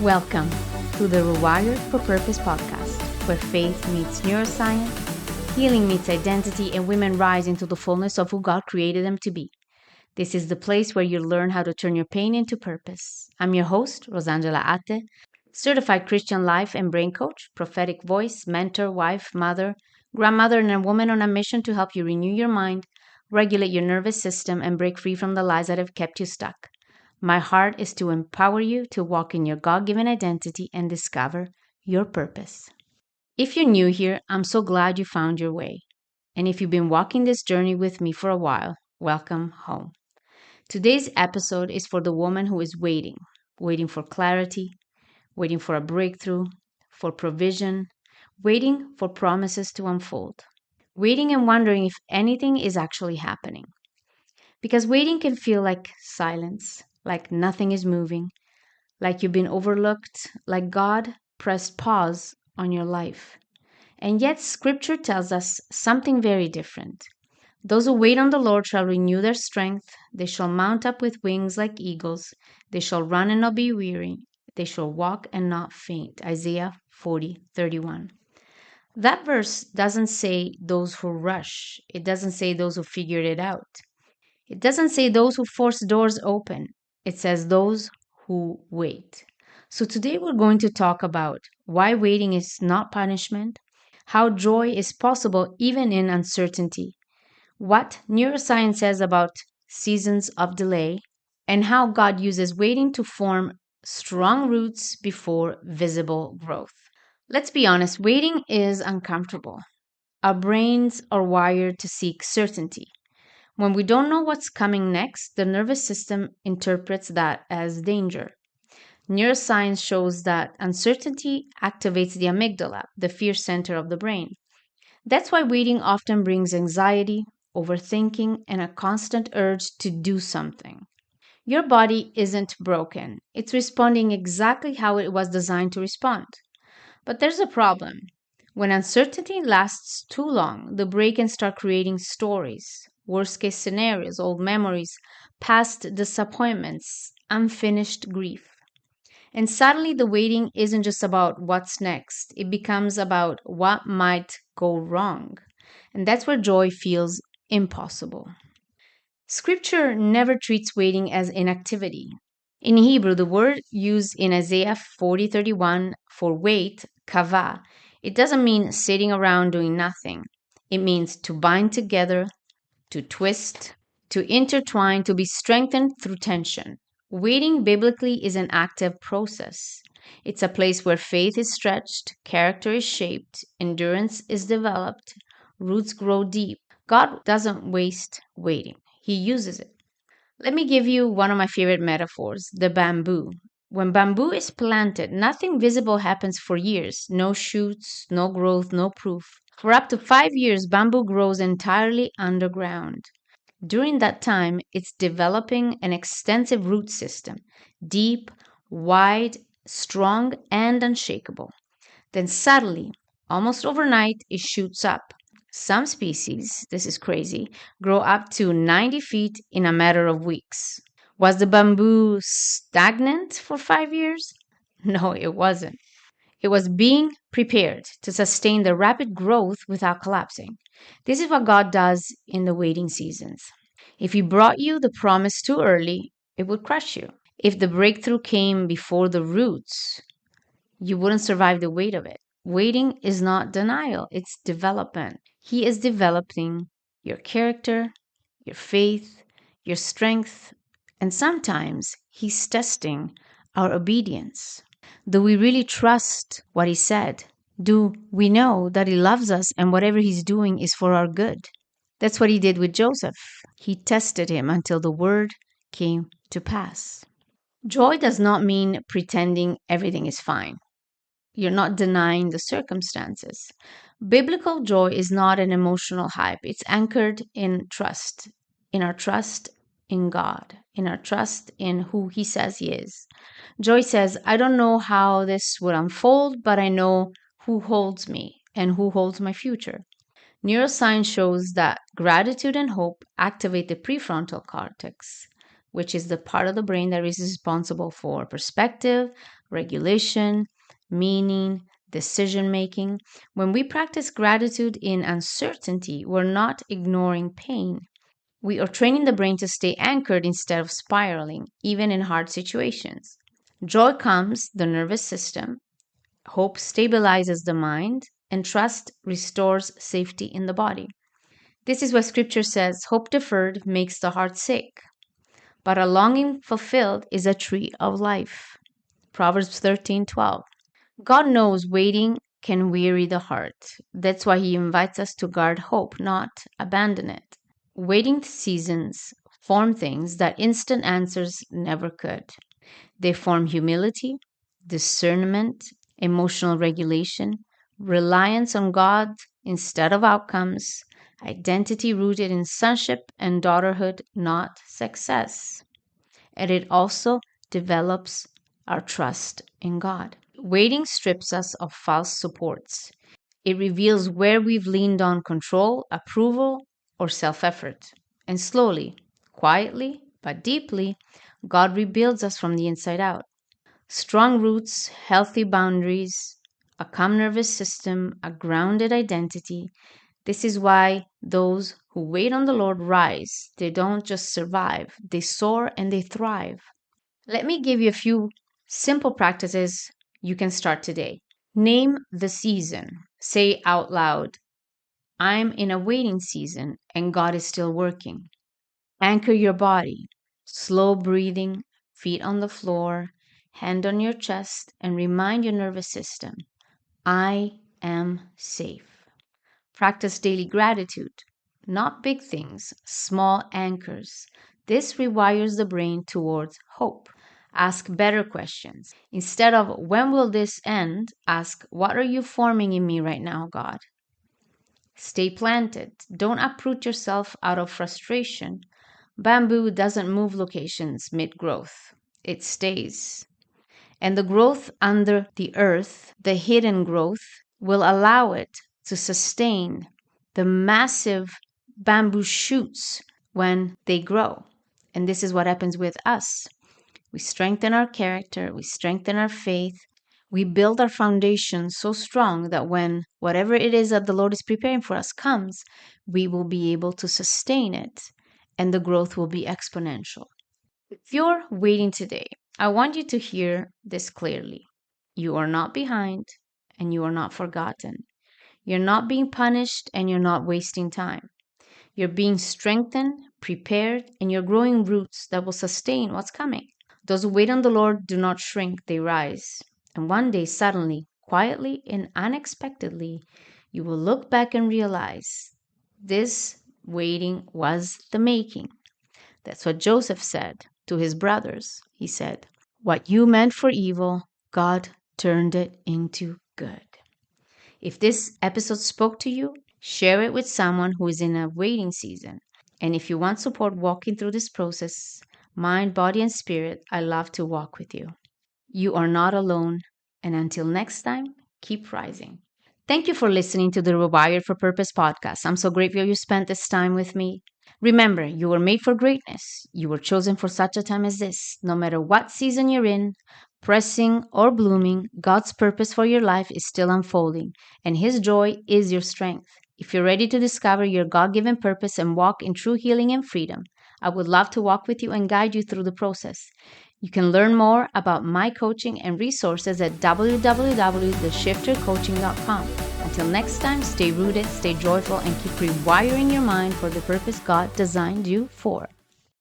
Welcome to the Rewired for Purpose podcast, where faith meets neuroscience, healing meets identity, and women rise into the fullness of who God created them to be. This is the place where you learn how to turn your pain into purpose. I'm your host, Rosangela Ate, certified Christian life and brain coach, prophetic voice, mentor, wife, mother, grandmother, and a woman on a mission to help you renew your mind, regulate your nervous system, and break free from the lies that have kept you stuck. My heart is to empower you to walk in your God-given identity and discover your purpose. If you're new here, I'm so glad you found your way. And if you've been walking this journey with me for a while, welcome home. Today's episode is for the woman who is waiting for clarity, waiting for a breakthrough, for provision, waiting for promises to unfold, waiting and wondering if anything is actually happening. Because waiting can feel like silence, like nothing is moving, like you've been overlooked, like God pressed pause on your life. And yet, Scripture tells us something very different. Those who wait on the Lord shall renew their strength. They shall mount up with wings like eagles. They shall run and not be weary. They shall walk and not faint. Isaiah 40:31. That verse doesn't say those who rush. It doesn't say those who figured it out. It doesn't say those who force doors open. It says those who wait. So today we're going to talk about why waiting is not punishment, how joy is possible even in uncertainty, what neuroscience says about seasons of delay, and how God uses waiting to form strong roots before visible growth. Let's be honest, waiting is uncomfortable. Our brains are wired to seek certainty. When we don't know what's coming next, the nervous system interprets that as danger. Neuroscience shows that uncertainty activates the amygdala, the fear center of the brain. That's why waiting often brings anxiety, overthinking, and a constant urge to do something. Your body isn't broken. It's responding exactly how it was designed to respond. But there's a problem. When uncertainty lasts too long, the brain can start creating stories, worst case scenarios, old memories, past disappointments, unfinished grief. And suddenly the waiting isn't just about what's next, it becomes about what might go wrong. And that's where joy feels impossible. Scripture never treats waiting as inactivity. In Hebrew, the word used in Isaiah 40:31 for wait, kavah, it doesn't mean sitting around doing nothing. It means to bind together, to twist, to intertwine, to be strengthened through tension. Waiting biblically is an active process. It's a place where faith is stretched, character is shaped, endurance is developed, roots grow deep. God doesn't waste waiting, He uses it. Let me give you one of my favorite metaphors, the bamboo. When bamboo is planted, nothing visible happens for years. No shoots, no growth, no proof. For up to 5 years, bamboo grows entirely underground. During that time, it's developing an extensive root system, deep, wide, strong, and unshakable. Then suddenly, almost overnight, it shoots up. Some species, this is crazy, grow up to 90 feet in a matter of weeks. Was the bamboo stagnant for 5 years? No, it wasn't. It was being prepared to sustain the rapid growth without collapsing. This is what God does in the waiting seasons. If He brought you the promise too early, it would crush you. If the breakthrough came before the roots, you wouldn't survive the weight of it. Waiting is not denial, it's development. He is developing your character, your faith, your strength, and sometimes He's testing our obedience. Do we really trust what He said? Do we know that He loves us and whatever He's doing is for our good? That's what He did with Joseph. He tested him until the word came to pass. Joy does not mean pretending everything is fine. You're not denying the circumstances. Biblical joy is not an emotional hype. It's anchored in our trust in God, in our trust in who He says He is. Joy says, I don't know how this will unfold, but I know who holds me and who holds my future. Neuroscience shows that gratitude and hope activate the prefrontal cortex, which is the part of the brain that is responsible for perspective, regulation, meaning, decision making. When we practice gratitude in uncertainty, we're not ignoring pain. We are training the brain to stay anchored instead of spiraling, even in hard situations. Joy calms the nervous system, hope stabilizes the mind, and trust restores safety in the body. This is what scripture says: hope deferred makes the heart sick, but a longing fulfilled is a tree of life. Proverbs 13:12. God knows waiting can weary the heart. That's why he invites us to guard hope, not abandon it. Waiting seasons form things that instant answers never could. They form humility, discernment, emotional regulation, reliance on God instead of outcomes, identity rooted in sonship and daughterhood, not success. And it also develops our trust in God. Waiting strips us of false supports. It reveals where we've leaned on control, approval, or self effort. And slowly, quietly, but deeply, God rebuilds us from the inside out. Strong roots, healthy boundaries, a calm nervous system, a grounded identity. This is why those who wait on the Lord rise. They don't just survive, they soar and they thrive. Let me give you a few simple practices you can start today. Name the season. Say out loud, I'm in a waiting season and God is still working. Anchor your body. Slow breathing, feet on the floor, hand on your chest, and remind your nervous system, I am safe. Practice daily gratitude. Not big things, small anchors. This rewires the brain towards hope. Ask better questions. Instead of, when will this end? Ask, what are you forming in me right now, God? Stay planted. Don't uproot yourself out of frustration. Bamboo doesn't move locations mid growth, it stays. And the growth under the earth, the hidden growth, will allow it to sustain the massive bamboo shoots when they grow. And this is what happens with us. We strengthen our character, we strengthen our faith, we build our foundation so strong that when whatever it is that the Lord is preparing for us comes, we will be able to sustain it and the growth will be exponential. If you're waiting today, I want you to hear this clearly. You are not behind and you are not forgotten. You're not being punished and you're not wasting time. You're being strengthened, prepared, and you're growing roots that will sustain what's coming. Those who wait on the Lord do not shrink, they rise. And one day, suddenly, quietly, and unexpectedly, you will look back and realize this waiting was the making. That's what Joseph said to his brothers. He said, what you meant for evil, God turned it into good. If this episode spoke to you, share it with someone who is in a waiting season. And if you want support walking through this process, mind, body, and spirit, I love to walk with you. You are not alone. And until next time, keep rising. Thank you for listening to the Rewired for Purpose podcast. I'm so grateful you spent this time with me. Remember, you were made for greatness. You were chosen for such a time as this. No matter what season you're in, pressing or blooming, God's purpose for your life is still unfolding, and His joy is your strength. If you're ready to discover your God-given purpose and walk in true healing and freedom, I would love to walk with you and guide you through the process. You can learn more about my coaching and resources at www.theshiftercoaching.com. Until next time, stay rooted, stay joyful, and keep rewiring your mind for the purpose God designed you for.